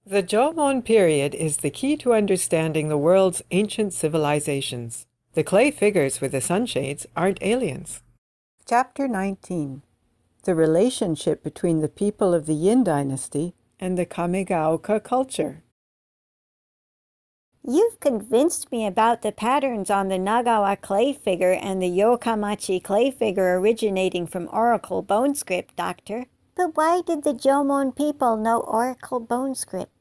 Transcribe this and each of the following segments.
The Jomon period is the key to understanding the world's ancient civilizations. The clay figures with the sunshades aren't aliens. Chapter 19. The relationship between the people of the Yin Dynasty and the Kamegaoka culture. You've convinced me about the patterns on the Nagawa clay figure and the Yokamachi clay figure originating from Oracle bone script, Doctor. But why did the Jomon people know Oracle bone script?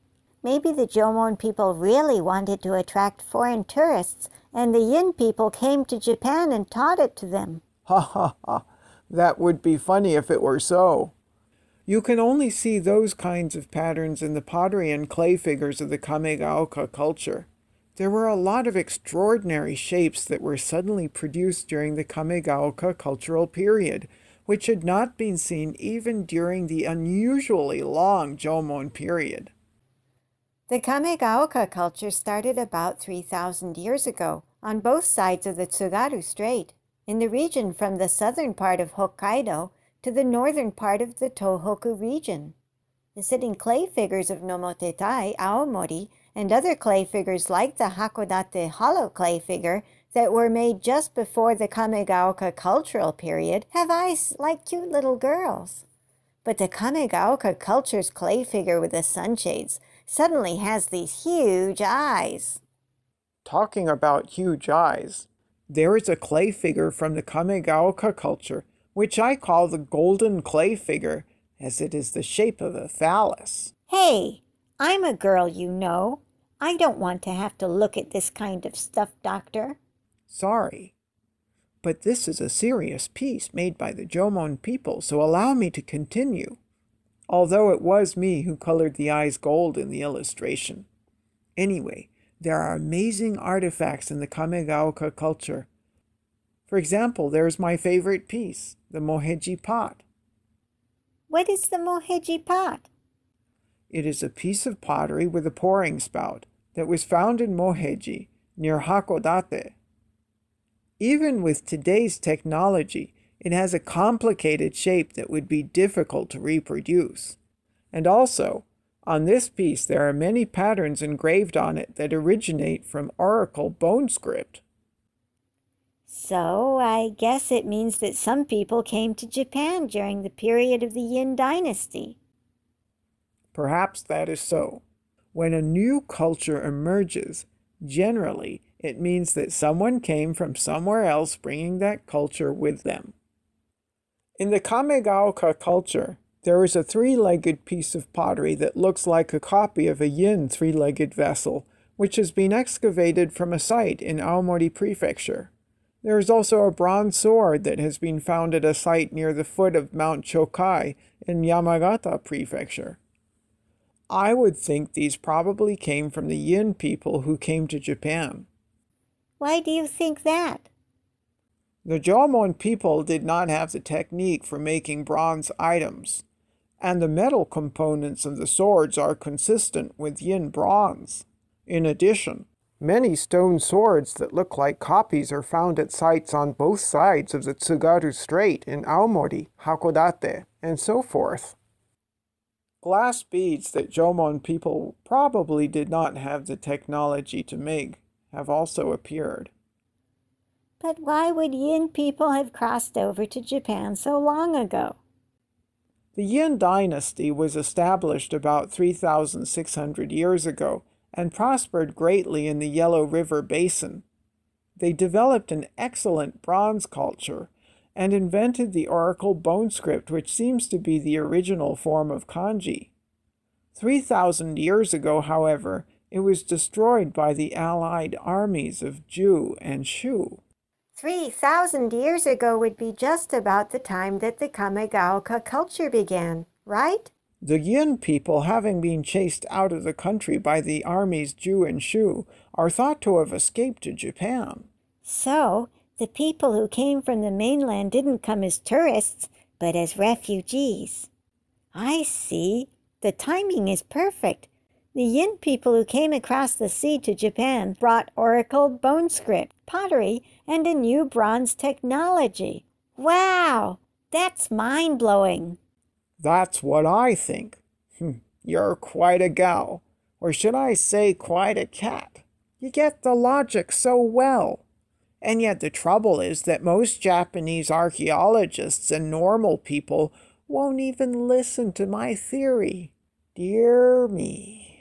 Maybe the Jomon people really wanted to attract foreign tourists, and the Yin people came to Japan and taught it to them. Ha ha ha. That would be funny if it were so. You can only see those kinds of patterns in the pottery and clay figures of the Kamegaoka culture. There were a lot of extraordinary shapes that were suddenly produced during the Kamegaoka cultural period, which had not been seen even during the unusually long Jomon period. The Kamegaoka culture started about 3,000 years ago on both sides of the Tsugaru Strait, in the region from the southern part of Hokkaido to the northern part of the Tohoku region. The sitting clay figures of Nomotetai, Aomori, and other clay figures like the Hakodate hollow clay figure that were made just before the Kamegaoka cultural period have eyes like cute little girls. But the Kamegaoka culture's clay figure with the sunshades suddenly has these huge eyes. Talking about huge eyes, there is a clay figure from the Kamegaoka culture, which I call the golden clay figure, as it is the shape of a phallus. Hey, I'm a girl, you know. I don't want to have to look at this kind of stuff, Doctor. Sorry, but this is a serious piece made by the Jomon people, so allow me to continue. Although it was me who colored the eyes gold in the illustration. Anyway, there are amazing artifacts in the Kamegaoka culture. For example, there's my favorite piece, the Moheji Pot. What is the Moheji Pot? It is a piece of pottery with a pouring spout that was found in Moheji, near Hakodate. Even with today's technology, it has a complicated shape that would be difficult to reproduce. And also, on this piece there are many patterns engraved on it that originate from Oracle bone script. So I guess it means that some people came to Japan during the period of the Yin Dynasty. Perhaps that is so. When a new culture emerges, generally it means that someone came from somewhere else bringing that culture with them. In the Kamegaoka culture, there is a three-legged piece of pottery that looks like a copy of a Yin three-legged vessel, which has been excavated from a site in Aomori Prefecture. There is also a bronze sword that has been found at a site near the foot of Mount Chokai in Yamagata Prefecture. I would think these probably came from the Yin people who came to Japan. Why do you think that? The Jomon people did not have the technique for making bronze items, and the metal components of the swords are consistent with Yin bronze. In addition, many stone swords that look like copies are found at sites on both sides of the Tsugaru Strait in Aomori, Hakodate, and so forth. Glass beads that Jomon people probably did not have the technology to make have also appeared. But why would Yin people have crossed over to Japan so long ago? The Yin Dynasty was established about 3,600 years ago and prospered greatly in the Yellow River Basin. They developed an excellent bronze culture and invented the Oracle bone script, which seems to be the original form of kanji. 3,000 years ago, however, it was destroyed by the allied armies of Ju and Shu. 3,000 years ago would be just about the time that the Kamegaoka culture began, right? The Yin people, having been chased out of the country by the armies Ju and Shu, are thought to have escaped to Japan. So, the people who came from the mainland didn't come as tourists, but as refugees. I see. The timing is perfect. The Yin people who came across the sea to Japan brought Oracle bone script, pottery, and a new bronze technology. Wow! That's mind-blowing. That's what I think. You're quite a gal. Or should I say quite a cat? You get the logic so well. And yet the trouble is that most Japanese archaeologists and normal people won't even listen to my theory. Dear me.